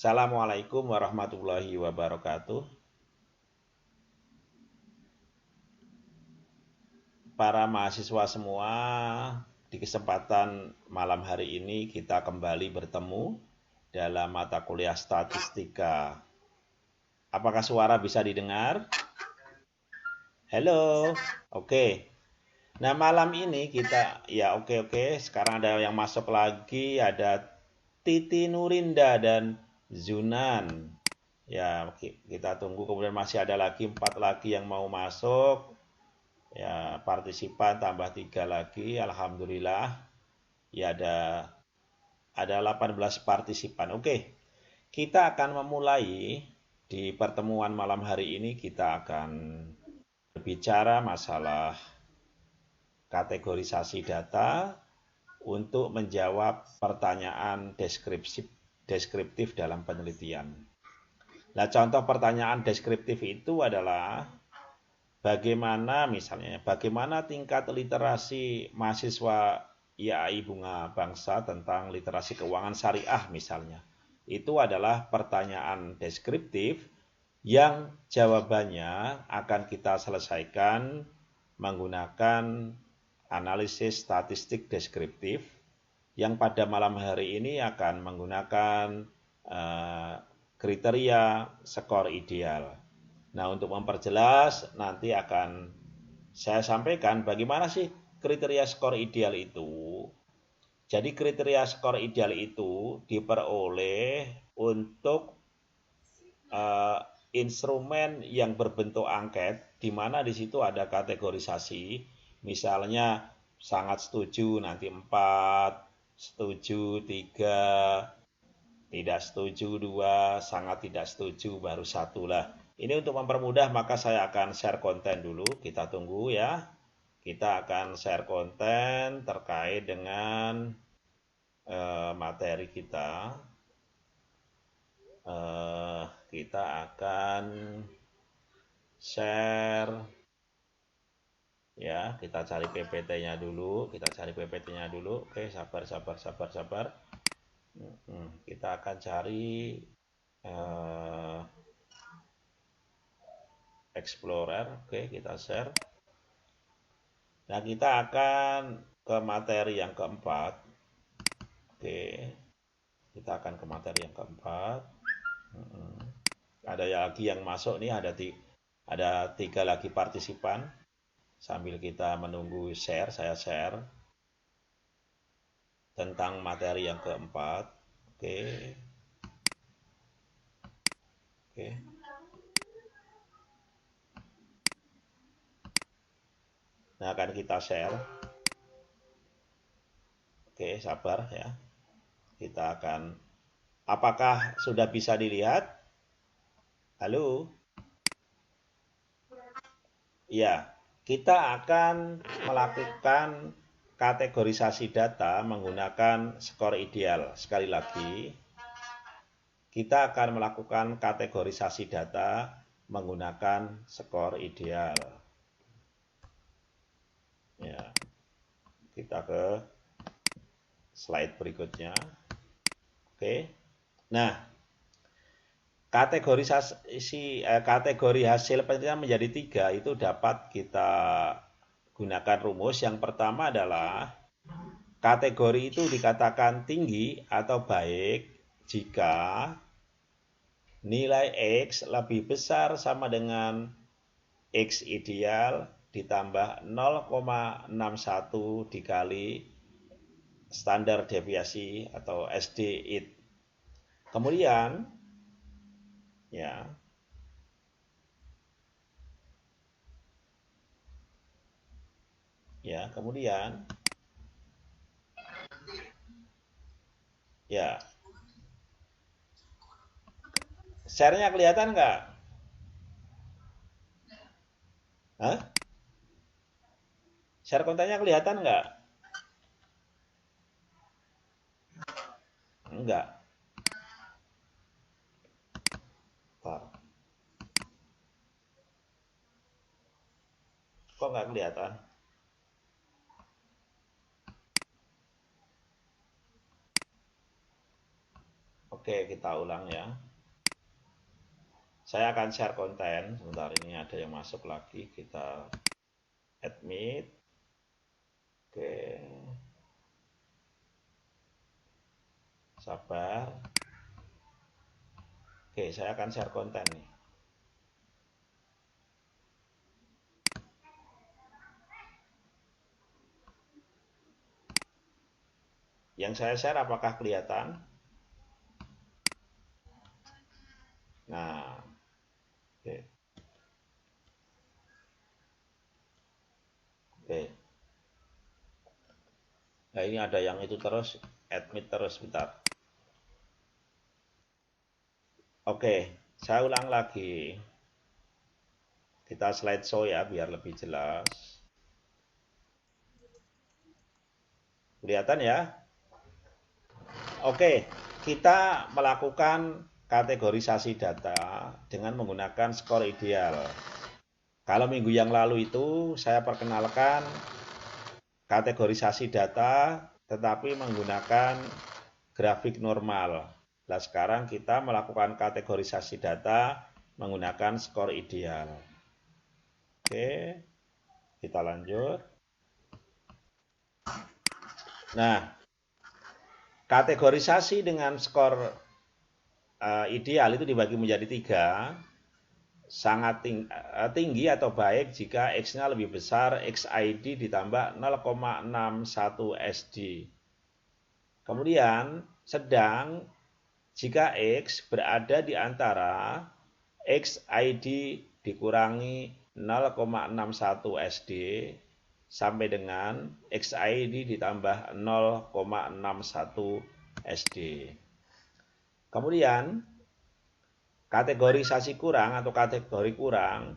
Assalamualaikum warahmatullahi wabarakatuh. Para mahasiswa semua, di kesempatan malam hari ini kita kembali bertemu dalam mata kuliah statistika. Apakah suara bisa didengar? Halo. Oke. Nah, malam ini kita oke. Sekarang ada yang masuk lagi, ada Titi Nurinda dan Zunan. Ya, kita tunggu, kemudian masih ada lagi 4 lagi yang mau masuk. Ya, partisipan tambah 3 lagi, alhamdulillah. Ya, ada 18 partisipan. Oke, kita akan memulai di pertemuan malam hari ini. Kita akan berbicara masalah kategorisasi data untuk menjawab pertanyaan deskriptif dalam penelitian. Nah, contoh pertanyaan deskriptif itu adalah bagaimana tingkat literasi mahasiswa IAI Bunga Bangsa tentang literasi keuangan syariah misalnya. Itu adalah pertanyaan deskriptif yang jawabannya akan kita selesaikan menggunakan analisis statistik deskriptif yang pada malam hari ini akan menggunakan kriteria skor ideal. Nah, untuk memperjelas nanti akan saya sampaikan bagaimana sih kriteria skor ideal itu. Jadi kriteria skor ideal itu diperoleh untuk uh, instrumen yang berbentuk angket, di mana di situ ada kategorisasi, misalnya sangat setuju nanti 4, setuju 3, tidak setuju 2, sangat tidak setuju baru 1 lah. Ini untuk mempermudah maka saya akan share konten dulu, kita tunggu ya. Kita akan share konten terkait dengan materi kita. Kita akan share ya, kita cari PPT-nya dulu, Oke, sabar. Kita akan cari Explorer. Oke, kita share. Nah, kita akan ke materi yang keempat. Oke, kita akan ke materi yang keempat. Ada lagi yang masuk nih, ada 3 lagi partisipan. Sambil kita menunggu share, saya share tentang materi yang keempat. Oke. Oke. Nah, akan kita share. Oke, sabar ya. Kita akan, apakah sudah bisa dilihat? Halo? Ya, kita akan melakukan kategorisasi data menggunakan skor ideal. Sekali lagi, kita akan melakukan kategorisasi data menggunakan skor ideal. Ya, kita ke slide berikutnya. Oke. Nah, kategori hasil penelitian menjadi 3 itu dapat kita gunakan rumus. Yang pertama adalah kategori itu dikatakan tinggi atau baik jika nilai X lebih besar sama dengan X ideal ditambah 0,61 dikali standar deviasi atau SD-IT. Kemudian ya, kemudian ya, share-nya kelihatan nggak? Hah? Share kontennya kelihatan nggak? Enggak. Bentar. Kok nggak kelihatan? Oke, kita ulang ya. Saya akan share konten. Sebentar, ini ada yang masuk lagi. Kita admit. Oke. Sabar. Oke, saya akan share konten nih. Yang saya share apakah kelihatan? Nah, oke. Oke. Nah, ini ada yang itu terus, admit terus, bentar. Oke, saya ulang lagi. Kita slideshow ya, biar lebih jelas. Kelihatan ya? Oke, kita melakukan kategorisasi data dengan menggunakan skor ideal. Kalau minggu yang lalu itu saya perkenalkan kategorisasi data tetapi menggunakan grafik normal. Nah, sekarang kita melakukan kategorisasi data menggunakan skor ideal. Oke, kita lanjut. Nah, kategorisasi dengan skor ideal itu dibagi menjadi 3. Sangat tinggi atau baik jika X-nya lebih besar XID ditambah 0,61 SD. Kemudian sedang jika X berada di antara XID dikurangi 0,61 SD sampai dengan XID ditambah 0,61 SD. Kemudian kategorisasi kurang atau kategori kurang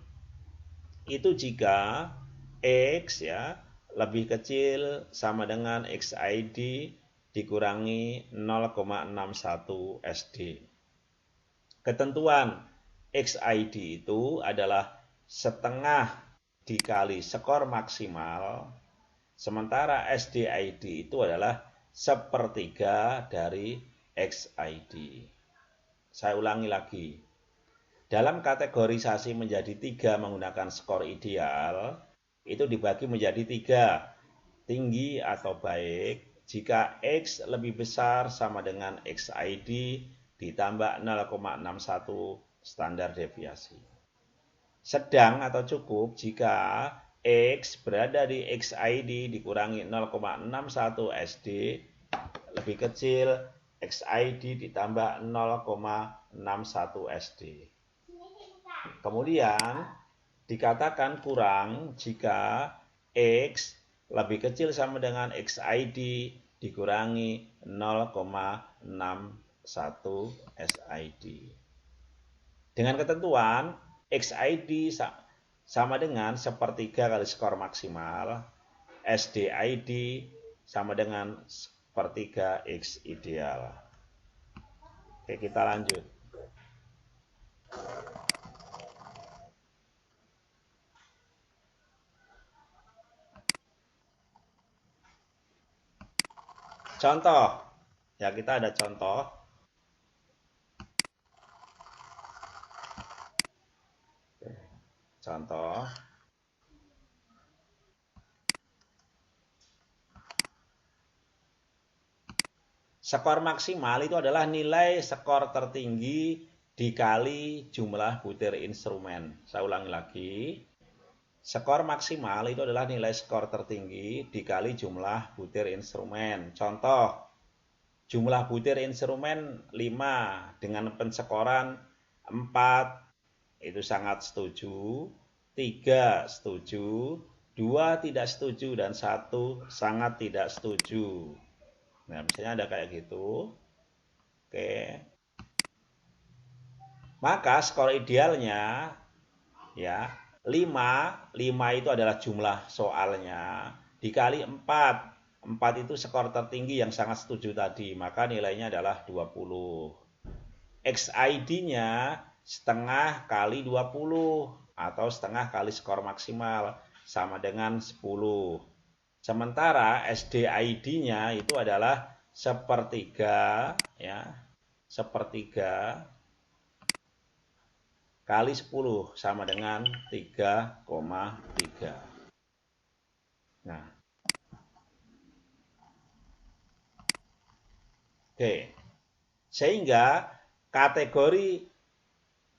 itu jika X ya lebih kecil sama dengan XID dikurangi 0,61 SD. Ketentuan XID itu adalah setengah dikali skor maksimal, sementara SDID itu adalah sepertiga dari XID. Saya ulangi lagi. Dalam kategorisasi menjadi 3 menggunakan skor ideal, itu dibagi menjadi 3. Tinggi atau baik jika X lebih besar sama dengan XID ditambah 0,61 standar deviasi. Sedang atau cukup jika X berada di XID dikurangi 0,61 SD lebih kecil XID ditambah 0,61 SD. Kemudian dikatakan kurang jika X lebih kecil sama dengan XID dikurangi 0,61 SID. Dengan ketentuan XID sama dengan sepertiga kali skor maksimal, SDID sama dengan sepertiga X ideal. Oke, kita lanjut. Contoh, ya kita ada contoh. Contoh. Skor maksimal itu adalah nilai skor tertinggi dikali jumlah butir instrumen. Saya ulangi lagi. Skor maksimal itu adalah nilai skor tertinggi dikali jumlah butir instrumen. Contoh, jumlah butir instrumen 5 dengan penskoran 4, itu sangat setuju, 3 setuju, 2 tidak setuju, dan 1 sangat tidak setuju. Nah, misalnya ada kayak gitu. Oke. Maka skor idealnya ya 5 itu adalah jumlah soalnya dikali 4. 4 itu skor tertinggi yang sangat setuju tadi, maka nilainya adalah 20. XID-nya setengah kali 20 atau setengah kali skor maksimal sama dengan 10. Sementara SDID-nya itu adalah sepertiga ya. sepertiga kali 10 sama dengan 3,3. Nah, oke. Sehingga kategori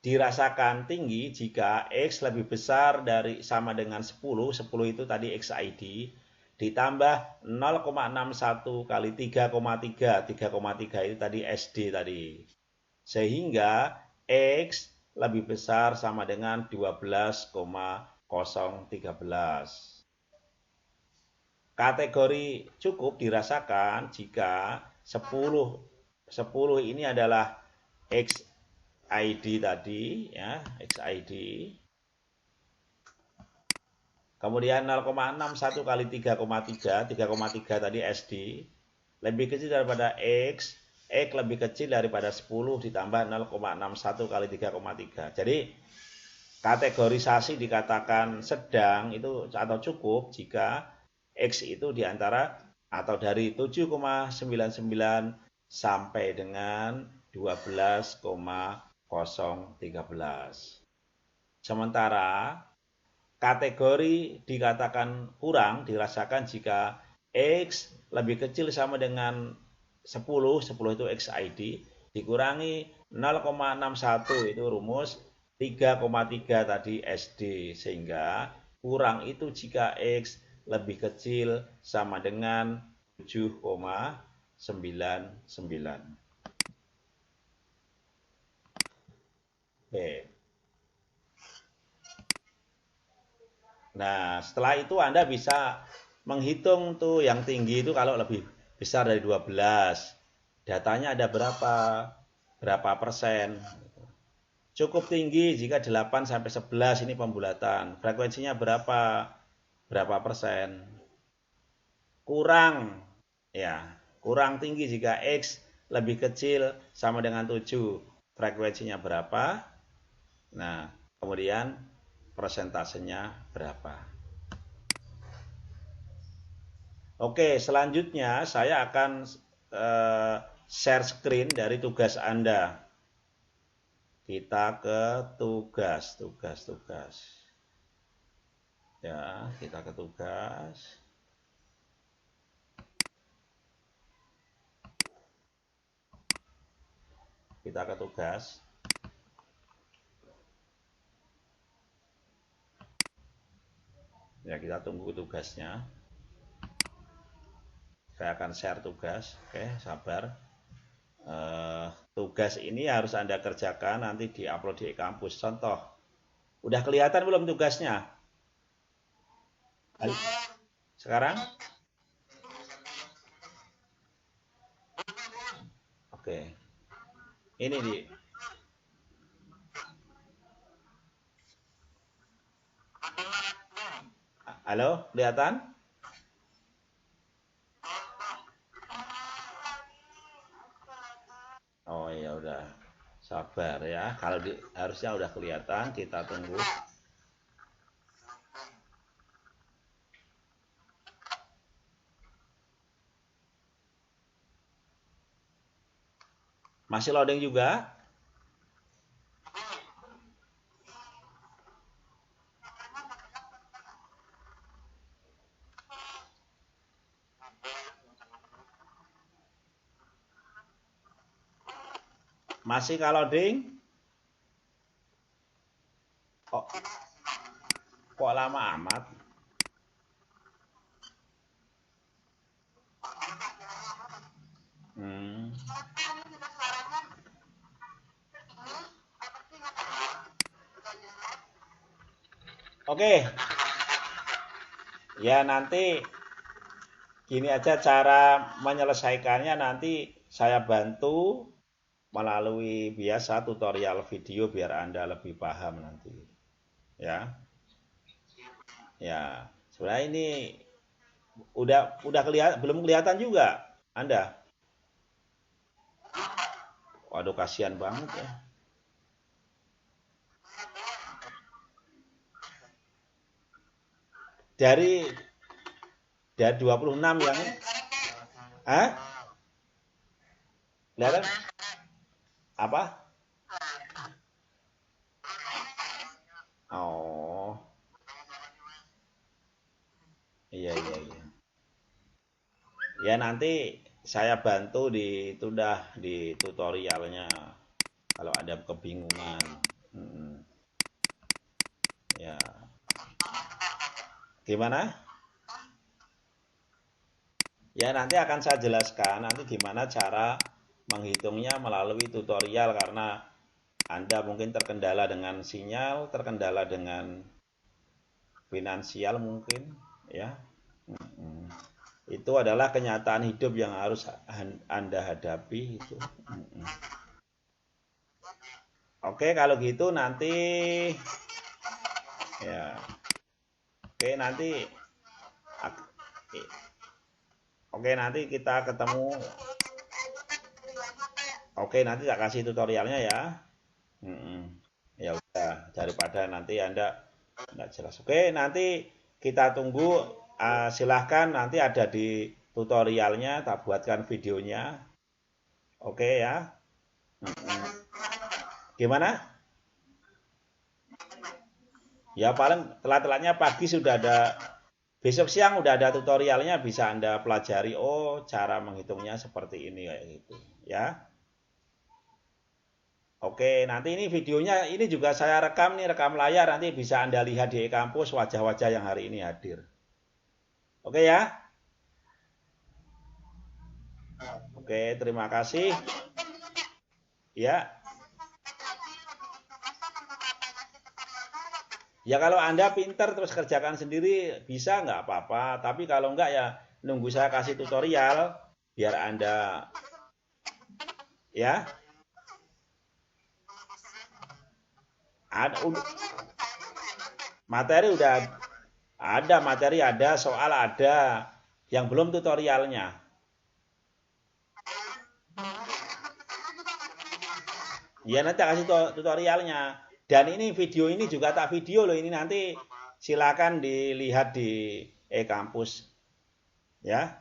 dirasakan tinggi jika X lebih besar dari sama dengan 10, 10 itu tadi XID, ditambah 0,61 kali 3,3, 3,3 itu tadi SD tadi. Sehingga X lebih besar sama dengan 12,013. Kategori cukup dirasakan jika 10 ini adalah XID tadi ya, XID. Kemudian 0,61 kali 3,3, 3,3 tadi SD lebih kecil daripada X lebih kecil daripada 10 ditambah 0,61 kali 3,3. Jadi kategorisasi dikatakan sedang itu atau cukup jika X itu diantara atau dari 7,99 sampai dengan 12,013. Sementara kategori dikatakan kurang dirasakan jika X lebih kecil sama dengan 10, 10 itu XID, dikurangi 0,61 itu rumus 3,3 tadi SD, sehingga kurang itu jika X lebih kecil sama dengan 7,99. Oke. Nah, setelah itu Anda bisa menghitung tuh yang tinggi itu kalau lebih besar dari 12. Datanya ada berapa persen. Cukup tinggi jika 8 sampai 11 ini pembulatan. Frekuensinya berapa persen. Kurang ya, kurang tinggi jika X lebih kecil sama dengan 7. Frekuensinya berapa? Nah, kemudian persentasenya berapa. Oke, selanjutnya saya akan share screen dari tugas Anda. Kita ke tugas. Ya, kita ke tugas. Kita ke tugas. Ya, kita tunggu tugasnya. Saya akan share tugas. Oke, sabar. Tugas ini harus Anda kerjakan nanti di-upload di kampus. Contoh, udah kelihatan belum tugasnya? Sekarang? Oke. Ini di. Halo, kelihatan? Oh ya udah. Sabar ya. Kalau harusnya udah kelihatan, kita tunggu. Masih loading juga? Masih kalau loading? Kok lama amat? Oke. Ya nanti gini aja cara menyelesaikannya, nanti saya bantu melalui biasa tutorial video biar Anda lebih paham nanti. Ya. Ya. Sebenarnya ini udah kelihatan, belum kelihatan juga Anda. Waduh, kasihan banget ya. Dari 26 yang Kelihatan? Apa? Oh, iya iya iya. Ya nanti saya bantu di itu dah di tutorialnya kalau ada kebingungan. Mm, ya, gimana? Ya nanti akan saya jelaskan nanti gimana cara menghitungnya melalui tutorial karena Anda mungkin terkendala dengan sinyal, terkendala dengan finansial mungkin, ya. Mm. Itu adalah kenyataan hidup yang harus Anda hadapi itu. Mm. Oke, kalau gitu nanti ya, oke nanti oke nanti kita ketemu. Oke, nanti tak kasih tutorialnya ya. Mm-mm. Ya udah, daripada nanti Anda nggak jelas. Oke, nanti kita tunggu. Silahkan nanti ada di tutorialnya, tak buatkan videonya. Oke ya. Mm-mm. Gimana? Ya paling telat-telatnya pagi sudah ada, besok siang udah ada tutorialnya bisa Anda pelajari. Oh, cara menghitungnya seperti ini kayak gitu. Ya. Oke, nanti ini videonya ini juga saya rekam nih, rekam layar nanti bisa Anda lihat di e-kampus wajah-wajah yang hari ini hadir. Oke ya? Oke, terima kasih. Ya, ya kalau Anda pinter terus kerjakan sendiri bisa nggak apa-apa. Tapi kalau nggak ya nunggu saya kasih tutorial biar Anda ya ada materi udah ada materi ada soal ada yang belum tutorialnya. Ya nanti tak kasih tutorialnya. Dan ini video ini juga tak video loh ini nanti silakan dilihat di e-kampus ya.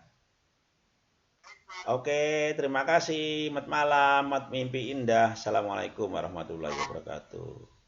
Oke, terima kasih. Selamat malam, selamat mimpi indah. Assalamualaikum warahmatullahi wabarakatuh.